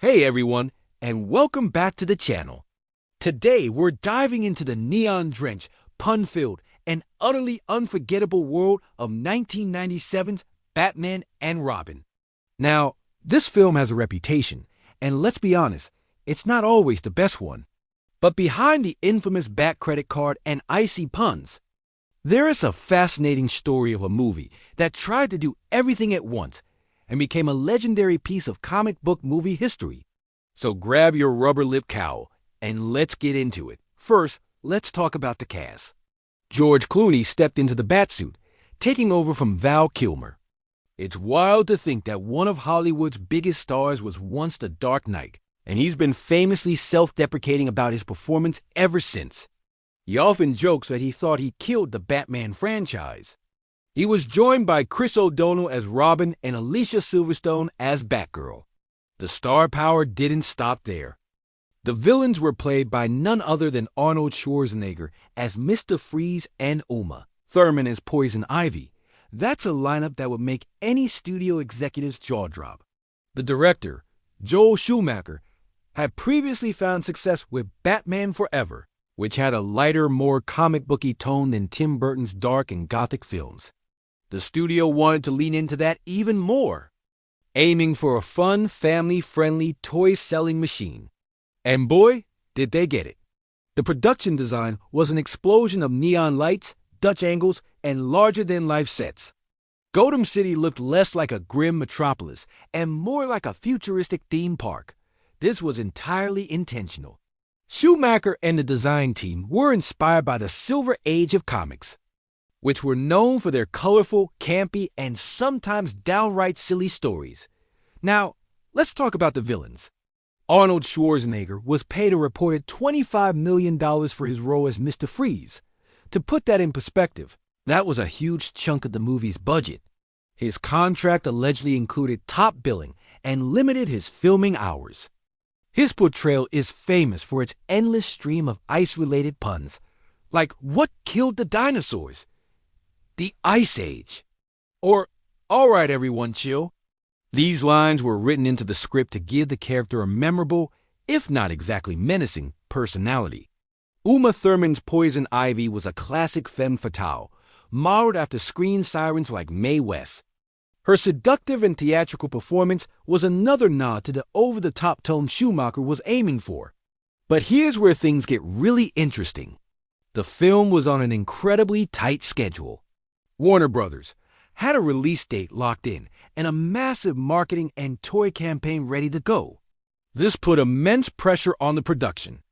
Hey everyone, and welcome back to the channel. Today we're diving into the neon-drenched, pun-filled, and utterly unforgettable world of 1997's Batman and Robin. Now, this film has a reputation, and let's be honest, it's not always the best one. But behind the infamous Bat credit card and icy puns, there is a fascinating story of a movie that tried to do everything at once and became a legendary piece of comic book movie history. So grab your rubber lip cowl and let's get into it. First, let's talk about the cast. George Clooney stepped into the Batsuit, taking over from Val Kilmer. It's wild to think that one of Hollywood's biggest stars was once the Dark Knight, and he's been famously self-deprecating about his performance ever since. He often jokes that he thought he killed the Batman franchise. He was joined by Chris O'Donnell as Robin and Alicia Silverstone as Batgirl. The star power didn't stop there. The villains were played by none other than Arnold Schwarzenegger as Mr. Freeze and Uma Thurman as Poison Ivy. That's a lineup that would make any studio executive's jaw drop. The director, Joel Schumacher, had previously found success with Batman Forever, which had a lighter, more comic booky tone than Tim Burton's dark and gothic films. The studio wanted to lean into that even more, aiming for a fun, family-friendly, toy-selling machine. And boy, did they get it. The production design was an explosion of neon lights, Dutch angles, and larger-than-life sets. Gotham City looked less like a grim metropolis and more like a futuristic theme park. This was entirely intentional. Schumacher and the design team were inspired by the Silver Age of comics, which were known for their colorful, campy, and sometimes downright silly stories. Now, let's talk about the villains. Arnold Schwarzenegger was paid a reported $25 million for his role as Mr. Freeze. To put that in perspective, that was a huge chunk of the movie's budget. His contract allegedly included top billing and limited his filming hours. His portrayal is famous for its endless stream of ice-related puns, like "What killed the dinosaurs?" "The Ice Age." Or, "All right, everyone, chill." These lines were written into the script to give the character a memorable, if not exactly menacing, personality. Uma Thurman's Poison Ivy was a classic femme fatale, modeled after screen sirens like Mae West. Her seductive and theatrical performance was another nod to the over-the-top tone Schumacher was aiming for. But here's where things get really interesting. The film was on an incredibly tight schedule. Warner Brothers had a release date locked in and a massive marketing and toy campaign ready to go. This put immense pressure on the production.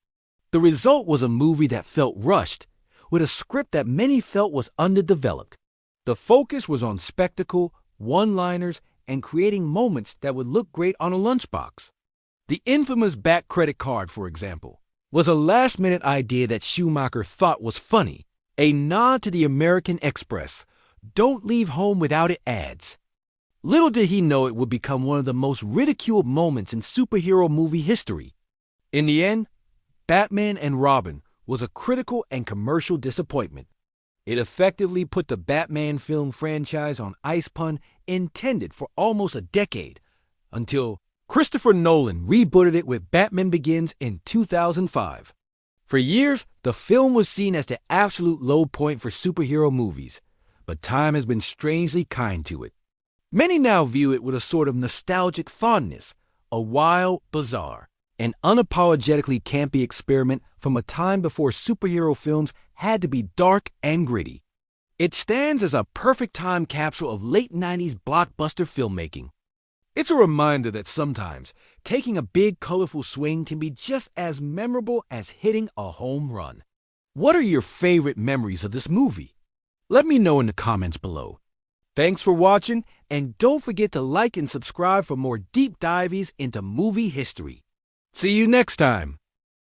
The result was a movie that felt rushed, with a script that many felt was underdeveloped. The focus was on spectacle, one-liners, and creating moments that would look great on a lunchbox. The infamous Bat credit card, for example, was a last-minute idea that Schumacher thought was funny, a nod to the American Express, "Don't leave home without it" ads. Little did he know it would become one of the most ridiculed moments in superhero movie history. In the end, Batman and Robin was a critical and commercial disappointment. It effectively put the Batman film franchise on ice pun intended for almost a decade, until Christopher Nolan rebooted it with Batman Begins in 2005. For years, the film was seen as the absolute low point for superhero movies, but time has been strangely kind to it. Many now view it with a sort of nostalgic fondness, a wild, bizarre, and unapologetically campy experiment from a time before superhero films had to be dark and gritty. It stands as a perfect time capsule of late 90s blockbuster filmmaking. It's a reminder that sometimes taking a big, colorful swing can be just as memorable as hitting a home run. What are your favorite memories of this movie? Let me know in the comments below. Thanks for watching, and don't forget to like and subscribe for more deep dives into movie history. See you next time.